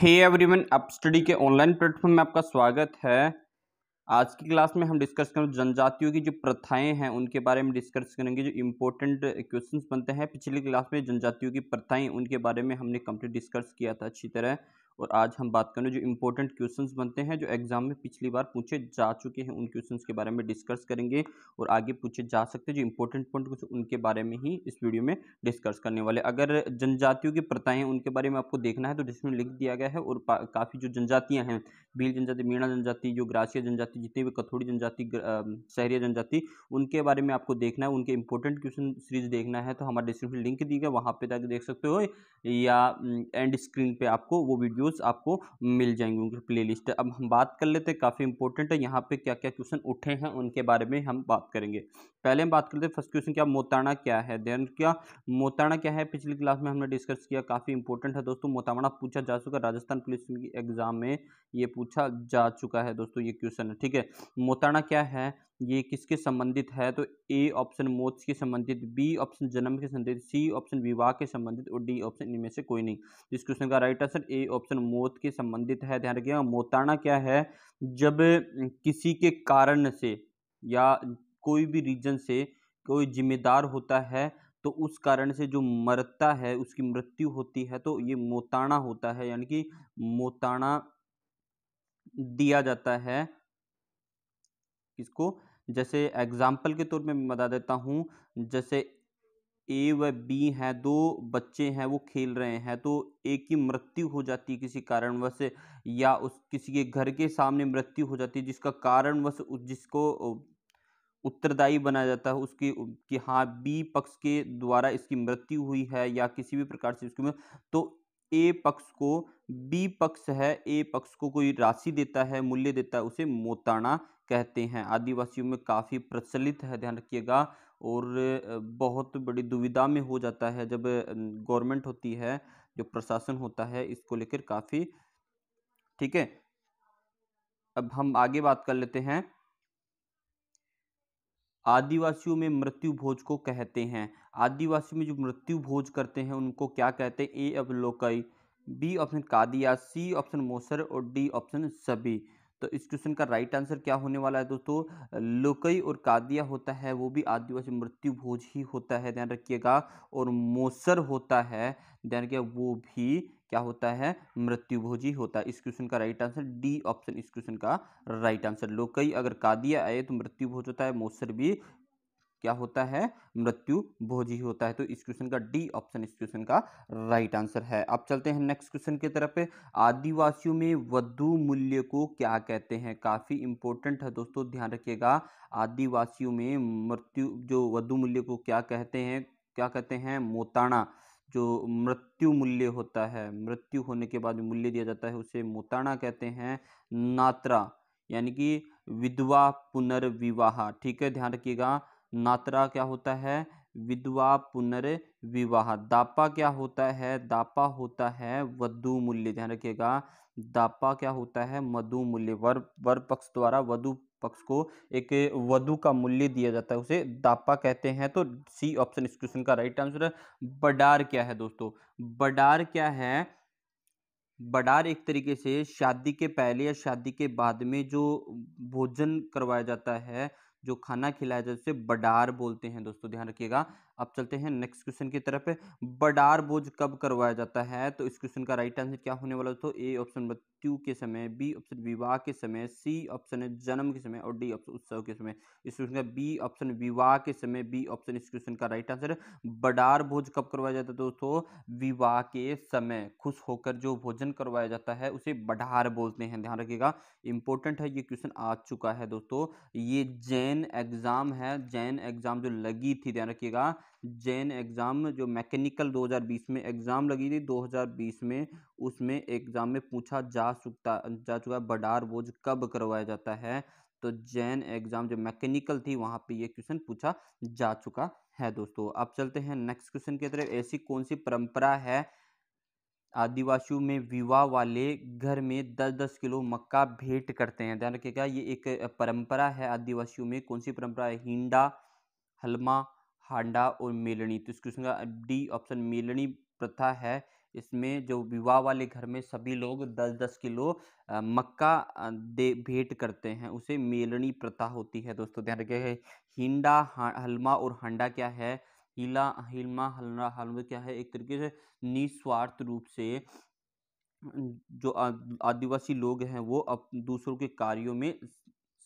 Hey everyone, आप study के online platform में आपका स्वागत है। आज की क्लास में हम डिस्कस करेंगे जनजातियों की जो प्रथाएं हैं उनके बारे में डिस्कस करेंगे। जो इम्पोर्टेंट क्वेश्चंस बनते हैं, पिछली क्लास में जनजातियों की प्रथाएं उनके बारे में हमने कंप्लीट डिस्कस किया था अच्छी तरह। और आज हम बात करेंगे जो इम्पोर्टेंट क्वेश्चंस बनते हैं जो एग्जाम में पिछली बार पूछे जा चुके हैं, उन क्वेश्चंस के बारे में डिस्कस करेंगे और आगे पूछे जा सकते हैं जो इम्पोर्टेंट पॉइंट कुछ उनके बारे में ही इस वीडियो में डिस्कस करने वाले। अगर जनजातियों की प्रथाएं उनके बारे में आपको देखना है तो डिस्क्रिप्शन लिंक दिया गया है। और काफ़ी जो जनजातियां हैं, भील जनजाति, मीणा जनजाति, जो ग्रासीय जनजाति, जितनी भी कथोड़ी जनजाति, सहरिया जनजाति, उनके बारे में आपको देखना है, उनके इंपॉर्टेंट क्वेश्चन सीरीज देखना है तो हमारे डिस्क्रिप्शन लिंक दी गया, वहाँ पे जाकर देख सकते हो, या एंड स्क्रीन पे आपको वो वीडियोस आपको मिल जाएंगे, उनकी प्लेलिस्ट। अब हम बात कर लेते हैं, काफ़ी इंपॉर्टेंट है, यहाँ पे क्या क्या क्वेश्चन उठे हैं उनके बारे में हम बात करेंगे। पहले हम बात करते हैं फर्स्ट क्वेश्चन, क्या मोताणा क्या है। देन क्या मोताणा क्या है, पिछली क्लास में हमने डिस्कस किया, काफ़ी इंपॉर्टेंट है दोस्तों। मोताणा पूछा जा चुका, राजस्थान पुलिस की एग्जाम में ये पूछा जा चुका है दोस्तों, ये क्वेश्चन है, ठीक है। मोताणा क्या है, ये किसके संबंधित है, तो ए ऑप्शन मौत के संबंधित, बी ऑप्शन जन्म के संबंधित, सी ऑप्शन विवाह के संबंधित और डी ऑप्शन इनमें से कोई नहीं। इस क्वेश्चन का राइट आंसर ए ऑप्शन मौत के संबंधित है। ध्यान रखिएगा, मोताणा क्या है, जब किसी के कारण से या कोई भी रीजन से कोई जिम्मेदार होता है तो उस कारण से जो मरता है, उसकी मृत्यु होती है, तो ये मोताणा होता है, यानी कि मोताणा दिया जाता है किसको। जैसे एग्जाम्पल के तौर पे मैं बता देता हूँ, जैसे ए व बी हैं, दो बच्चे हैं, वो खेल रहे हैं, तो एक की मृत्यु हो जाती है किसी कारणवश, या उस किसी के घर के सामने मृत्यु हो जाती है जिसका कारणवश जिसको उत्तरदायी बनाया जाता है उसकी, कि हाँ बी पक्ष के द्वारा इसकी मृत्यु हुई है या किसी भी प्रकार से इसकी तो ए पक्ष को, बी पक्ष है, ए पक्ष को कोई राशि देता है, मूल्य देता है, उसे मोताणा कहते हैं। आदिवासियों में काफ़ी प्रचलित है, ध्यान रखिएगा। और बहुत बड़ी दुविधा में हो जाता है जब गवर्नमेंट होती है, जो प्रशासन होता है, इसको लेकर काफ़ी, ठीक है। अब हम आगे बात कर लेते हैं, आदिवासियों में मृत्यु भोज को कहते हैं। आदिवासी में जो मृत्यु भोज करते हैं उनको क्या कहते हैं, ए अब लोकई, बी ऑप्शन कादिया, सी ऑप्शन मोसर और डी ऑप्शन सभी। तो इस क्वेश्चन का राइट आंसर क्या होने वाला है दोस्तों, लोकई और कादिया होता है वो भी आदिवासी मृत्यु भोज ही होता है, ध्यान रखिएगा। और मोसर होता है, ध्यान रखिएगा, वो भी क्या होता है, मृत्यु भोजी होता है। इस क्वेश्चन का राइट आंसर डी ऑप्शन इस क्वेश्चन का राइट आंसर। लोकई अगर कादिया आए तो मृत्यु भोज होता है, मोसर भी क्या होता है, मृत्यु भोजी होता है। तो इस क्वेश्चन का डी ऑप्शन इस क्वेश्चन का राइट आंसर है। अब चलते हैं नेक्स्ट क्वेश्चन की तरफ। आदिवासियों में वधु मूल्य को क्या कहते हैं, काफी इंपॉर्टेंट है दोस्तों, ध्यान रखिएगा। आदिवासियों में मृत्यु जो वधु मूल्य को क्या कहते हैं, क्या कहते हैं, मोताणा। जो मृत्यु मूल्य होता है, मृत्यु होने के बाद मूल्य दिया जाता है, उसे मोताणा कहते हैं। नात्रा यानी कि विधवा पुनर्विवाह, ठीक है, ध्यान रखिएगा। नात्रा क्या होता है, विधवा पुनर्विवाह। दापा क्या होता है, दापा होता है वधु मूल्य, ध्यान रखिएगा। दापा क्या होता है, मधु मूल्य। वर पक्ष द्वारा वधु पक्ष को एक वधु का मूल्य दिया जाता है, उसे दापा कहते हैं। तो सी ऑप्शन इस क्वेश्चन का राइट आंसर है। बडार क्या है दोस्तों, बडार क्या है, बडार एक तरीके से शादी के पहले या शादी के बाद में जो भोजन करवाया जाता है, जो खाना खिलाया जाता है, उसे बडार बोलते हैं दोस्तों, ध्यान रखिएगा। अब चलते हैं नेक्स्ट क्वेश्चन की तरफ। बडार भोज कब करवाया जाता है, तो इस क्वेश्चन का राइट आंसर क्या होने वाला है, तो ए ऑप्शन मृत्यु के समय, बी ऑप्शन विवाह के समय, सी ऑप्शन है जन्म के समय और डी ऑप्शन उत्सव के समय। इस क्वेश्चन का बी ऑप्शन विवाह के समय, बी ऑप्शन इस क्वेश्चन का राइट आंसर है। बडार भोज कब करवाया जाता है दोस्तों, विवाह के समय खुश होकर जो भोजन करवाया जाता है उसे बडार बोलते हैं, ध्यान रखिएगा। इंपॉर्टेंट है, ये क्वेश्चन आ चुका है दोस्तों। ये जैन एग्जाम है, जैन एग्जाम जो लगी थी, ध्यान रखिएगा। जैन एग्जाम जो मैकेनिकल 2020 में एग्जाम लगी थी 2020 में, उसमें एग्जाम में पूछा जा चुका है बडार भोज कब करवाया जाता है। तो जैन एग्जाम जो मैकेनिकल थी वहां पे ये क्वेश्चन पूछा जा चुका है दोस्तों। अब चलते हैं नेक्स्ट क्वेश्चन की तरफ। ऐसी कौन सी परंपरा है आदिवासियों में विवाह वाले घर में 10-10 किलो मक्का भेंट करते हैं, ध्यान रखिएगा। ये एक परंपरा है आदिवासियों में, कौन सी परंपरा है, हिंडा, हलमा, हांडा और मेलनी। तो इस क्वेश्चन का डी ऑप्शन मेलनी प्रथा है, इसमें जो विवाह वाले घर में सभी लोग 10-10 किलो मक्का दे भेंट करते हैं, उसे मेलनी प्रथा होती है। दोस्तों ध्यान रखिएगा, हिंडा, हलमा और हांडा क्या है? हिला, हिलमा, हलना, हलवा क्या है? एक तरीके से निस्वार्थ रूप से जो आदिवासी लोग हैं वो दूसरों के कार्यों में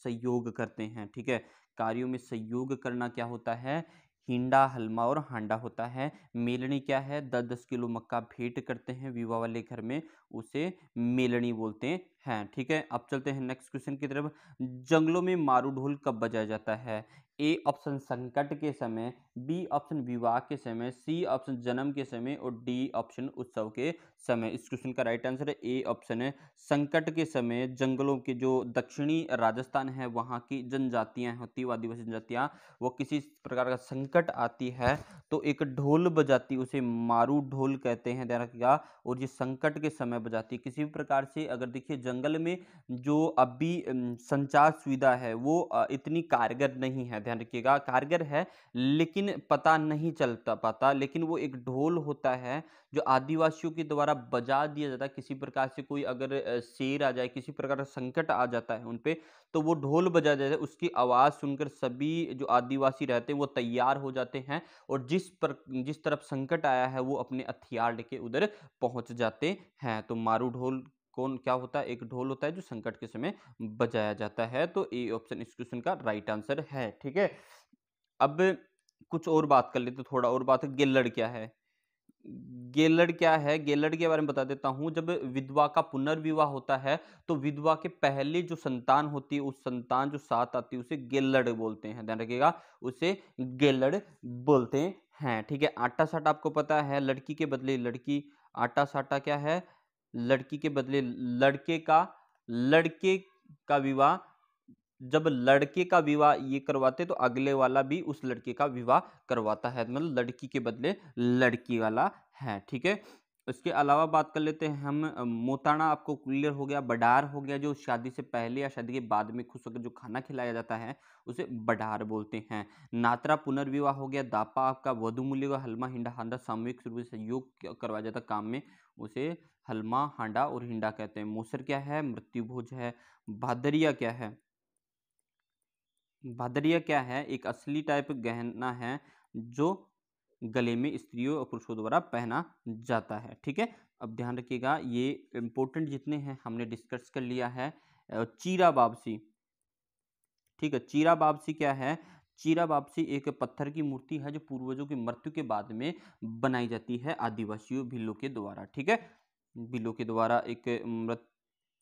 सहयोग करते हैं। ठीक है, कार्यों में सहयोग करना क्या होता है? हिंडा, हलमा और हांडा होता है। मेलनी क्या है? 10-10 किलो मक्का भेंट करते हैं विवाह वाले घर में, उसे मेलनी बोलते हैं। ठीक है, अब चलते हैं नेक्स्ट क्वेश्चन की तरफ। जंगलों में मारू ढोल कब बजाया जाता है? ए ऑप्शन संकट के समय, बी ऑप्शन विवाह के समय, सी ऑप्शन जन्म के समय और डी ऑप्शन उत्सव के समय। इस क्वेश्चन का राइट आंसर है ए ऑप्शन है, संकट के समय जंगलों के जो दक्षिणी राजस्थान है वहाँ की जनजातियां होती है, आदिवासी जनजातियां, वो किसी प्रकार का संकट आती है तो एक ढोल बजाती, उसे मारू ढोल कहते हैं, ध्यान रखिएगा। और ये संकट के समय बजाती है। किसी भी प्रकार से अगर देखिए जंगल में जो अभी संचार सुविधा है वो इतनी कारगर नहीं है, ध्यान रखिएगा, कारगर है लेकिन पता नहीं चलता पाता, लेकिन वो एक ढोल होता है जो आदिवासियों के द्वारा बजा दिया जाता है। किसी प्रकार से कोई अगर शेर आ जाए, किसी प्रकार का संकट आ जाता है उनपे, तो वो ढोल बजा जाता है। उसकी आवाज सुनकर सभी जो आदिवासी रहते हैं वो तैयार हो जाते हैं और जिस तरफ संकट आया है वो अपने हथियार लेके उधर पहुंच जाते हैं। तो मारू ढोल कौन क्या होता है? एक ढोल होता है जो संकट के समय बजाया जाता है। तो ए ऑप्शन इस क्वेश्चन का राइट आंसर है। ठीक है, अब कुछ और बात कर लेते, थोड़ा और बात है, गेल्लड़ क्या है? गेलड़ क्या है? गेलड़ के बारे में बता देता हूँ। जब विधवा का पुनर्विवाह होता है तो विधवा के पहले जो संतान होती है, उस संतान जो साथ आती है, उसे गेलड़ बोलते हैं, ध्यान रखिएगा, उसे गेलड़ बोलते हैं। ठीक है, आटा साटा आपको पता है, लड़की के बदले लड़की, आटा साटा क्या है? लड़की के बदले लड़के का विवाह, जब लड़के का विवाह ये करवाते तो अगले वाला भी उस लड़के का विवाह करवाता है, मतलब लड़की के बदले लड़की वाला है। ठीक है, इसके अलावा बात कर लेते हैं हम मोताना आपको क्लियर हो गया, बडार हो गया, जो शादी से पहले या शादी के बाद में खुश होकर जो खाना खिलाया जाता है उसे बडार बोलते हैं। नात्रा पुनर्विवाह हो गया, दापा आपका वधु मूल्य का, हलमा, हिंडा, हांडा सामूहिक रूप से सहयोग करवाया जाता काम में, उसे हलमा, हांडा और हिंडा कहते हैं। मोसर क्या है? मृत्यु भोज है। भादरिया क्या है? भादरिया क्या है? एक असली टाइप गहना है जो गले में स्त्रियों और पुरुषों द्वारा पहना जाता है। ठीक है, अब ध्यान रखिएगा, ये इंपॉर्टेंट जितने हैं हमने डिस्कस कर लिया है। चीरा वापसी, ठीक है, चीरा वापसी क्या है? चीरा वापसी एक पत्थर की मूर्ति है जो पूर्वजों की मृत्यु के बाद में बनाई जाती है आदिवासियों भिल्लों के द्वारा। ठीक है, भिल्लों के द्वारा एक मृत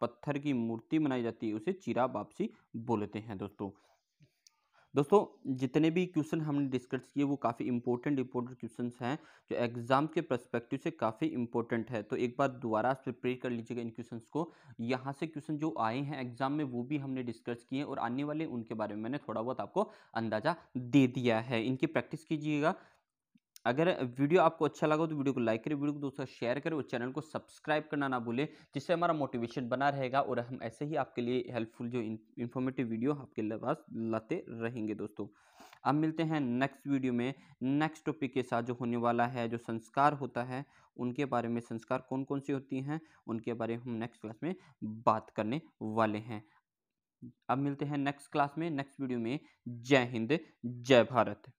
पत्थर की मूर्ति बनाई जाती है, उसे चीरा वापसी बोलते हैं। दोस्तों जितने भी क्वेश्चन हमने डिस्कस किए वो काफ़ी इंपॉर्टेंट क्वेश्चंस हैं जो एग्जाम के पर्सपेक्टिव से काफ़ी इंपॉर्टेंट है। तो एक बार दोबारा प्रिपेयर कर लीजिएगा इन क्वेश्चंस को। यहाँ से क्वेश्चन जो आए हैं एग्जाम में वो भी हमने डिस्कस किए और आने वाले उनके बारे में मैंने थोड़ा बहुत आपको अंदाजा दे दिया है। इनकी प्रैक्टिस कीजिएगा। अगर वीडियो आपको अच्छा लगा तो वीडियो को लाइक करें, वीडियो को दोस्तों शेयर करें और चैनल को सब्सक्राइब करना ना भूलें, जिससे हमारा मोटिवेशन बना रहेगा और हम ऐसे ही आपके लिए हेल्पफुल जो इन्फॉर्मेटिव वीडियो आपके पास लाते रहेंगे। दोस्तों अब मिलते हैं नेक्स्ट वीडियो में नेक्स्ट टॉपिक के साथ, जो होने वाला है जो संस्कार होता है उनके बारे में, संस्कार कौन कौन सी होती हैं उनके बारे में हम नेक्स्ट क्लास में बात करने वाले हैं। अब मिलते हैं नेक्स्ट क्लास में, नेक्स्ट वीडियो में। जय हिंद, जय भारत।